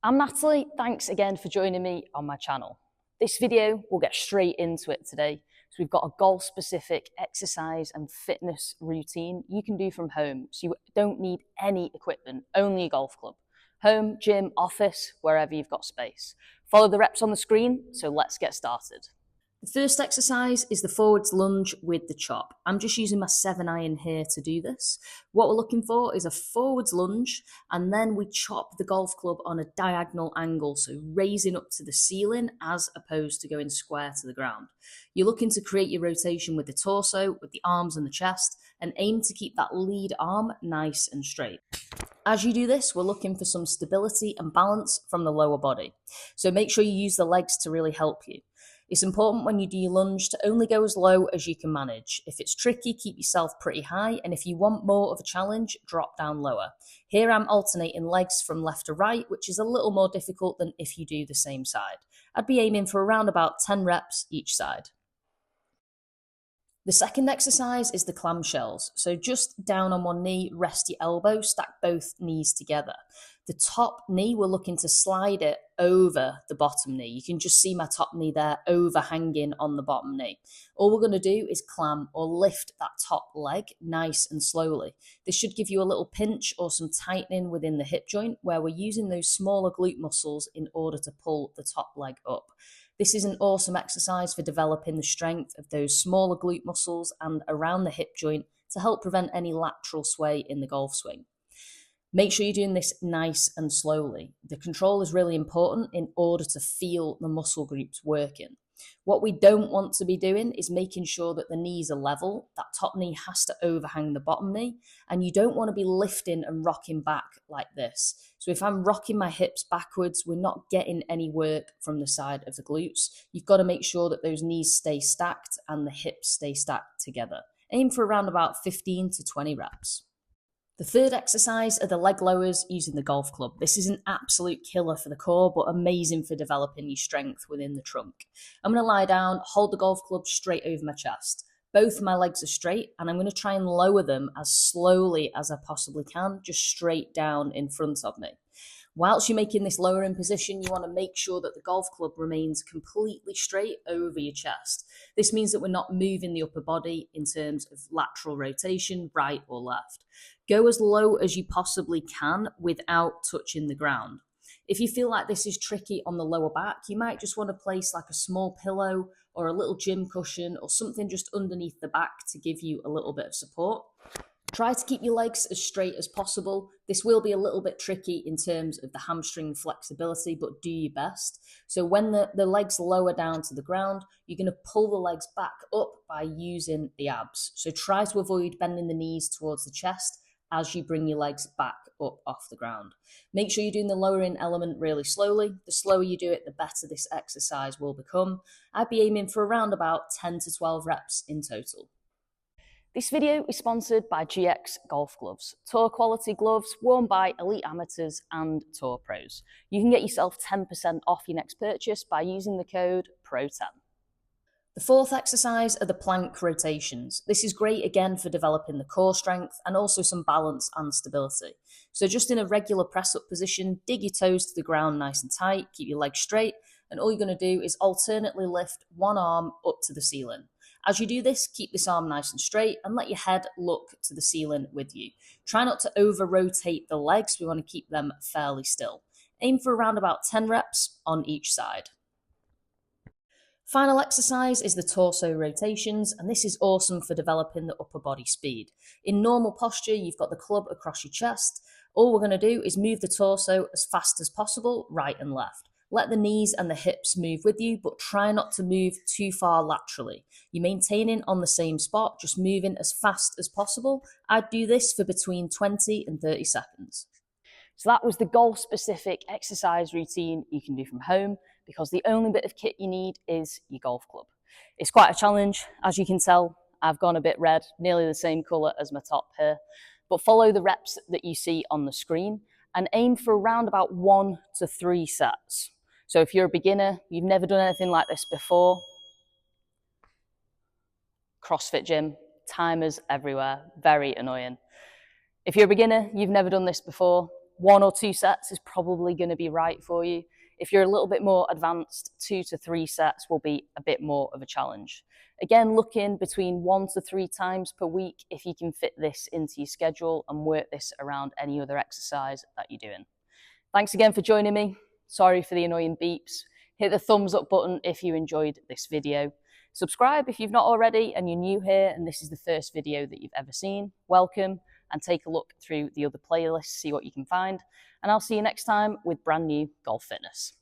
I'm Natalie, thanks again for joining me on my channel. This video, we'll get straight into it today. So we've got a golf-specific exercise and fitness routine you can do from home, so you don't need any equipment, only a golf club. Home, gym, office, wherever you've got space. Follow the reps on the screen, so let's get started. The first exercise is the forwards lunge with the chop. I'm just using my 7-iron here to do this. What we're looking for is a forwards lunge, and then we chop the golf club on a diagonal angle, so raising up to the ceiling as opposed to going square to the ground. You're looking to create your rotation with the torso, with the arms and the chest, and aim to keep that lead arm nice and straight. As you do this, we're looking for some stability and balance from the lower body. So make sure you use the legs to really help you. It's important when you do your lunge to only go as low as you can manage. If it's tricky, keep yourself pretty high, and if you want more of a challenge, drop down lower. Here I'm alternating legs from left to right, which is a little more difficult than if you do the same side. I'd be aiming for around about 10 reps each side. The second exercise is the clamshells. So just down on one knee, rest your elbow, stack both knees together. The top knee, we're looking to slide it over the bottom knee. You can just see my top knee there overhanging on the bottom knee. All we're going to do is clam or lift that top leg nice and slowly. This should give you a little pinch or some tightening within the hip joint where we're using those smaller glute muscles in order to pull the top leg up. This is an awesome exercise for developing the strength of those smaller glute muscles and around the hip joint to help prevent any lateral sway in the golf swing. Make sure you're doing this nice and slowly. The control is really important in order to feel the muscle groups working. What we don't want to be doing is making sure that the knees are level. That top knee has to overhang the bottom knee, and you don't want to be lifting and rocking back like this. So if I'm rocking my hips backwards, we're not getting any work from the side of the glutes. You've got to make sure that those knees stay stacked and the hips stay stacked together. Aim for around about 15 to 20 reps. The third exercise are the leg lowers using the golf club. This is an absolute killer for the core, but amazing for developing your strength within the trunk. I'm going to lie down, hold the golf club straight over my chest. Both my legs are straight, and I'm going to try and lower them as slowly as I possibly can, just straight down in front of me. Whilst you're making this lowering position, you want to make sure that the golf club remains completely straight over your chest. This means that we're not moving the upper body in terms of lateral rotation, right or left. Go as low as you possibly can without touching the ground. If you feel like this is tricky on the lower back, you might just want to place like a small pillow or a little gym cushion or something just underneath the back to give you a little bit of support. Try to keep your legs as straight as possible. This will be a little bit tricky in terms of the hamstring flexibility, but do your best. So when the legs lower down to the ground, you're going to pull the legs back up by using the abs. So try to avoid bending the knees towards the chest as you bring your legs back up off the ground. Make sure you're doing the lowering element really slowly. The slower you do it, the better this exercise will become. I'd be aiming for around about 10 to 12 reps in total. This video is sponsored by GX Golf Gloves, tour quality gloves worn by elite amateurs and tour pros. You can get yourself 10% off your next purchase by using the code PRO10. The fourth exercise are the plank rotations. This is great again for developing the core strength and also some balance and stability. So just in a regular press-up position, dig your toes to the ground nice and tight, keep your legs straight, and all you're going to do is alternately lift one arm up to the ceiling. As you do this, keep this arm nice and straight and let your head look to the ceiling with you. Try not to over-rotate the legs. We want to keep them fairly still. Aim for around about 10 reps on each side. Final exercise is the torso rotations, and this is awesome for developing the upper body speed. In normal posture, you've got the club across your chest. All we're going to do is move the torso as fast as possible, right and left. Let the knees and the hips move with you, but try not to move too far laterally. You're maintaining on the same spot, just moving as fast as possible. I'd do this for between 20 and 30 seconds. So that was the golf-specific exercise routine you can do from home, because the only bit of kit you need is your golf club. It's quite a challenge. As you can tell, I've gone a bit red, nearly the same colour as my top here. But follow the reps that you see on the screen and aim for around about 1 to 3 sets. So if you're a beginner, you've never done anything like this before, CrossFit gym, timers everywhere, very annoying. If you're a beginner, you've never done this before, 1 or 2 sets is probably going to be right for you. If you're a little bit more advanced, 2 to 3 sets will be a bit more of a challenge. Again, look in between 1 to 3 times per week if you can fit this into your schedule and work this around any other exercise that you're doing. Thanks again for joining me. Sorry for the annoying beeps. Hit the thumbs up button if you enjoyed this video. Subscribe if you've not already and you're new here and this is the first video that you've ever seen. Welcome, and take a look through the other playlists, see what you can find. And I'll see you next time with brand new golf fitness.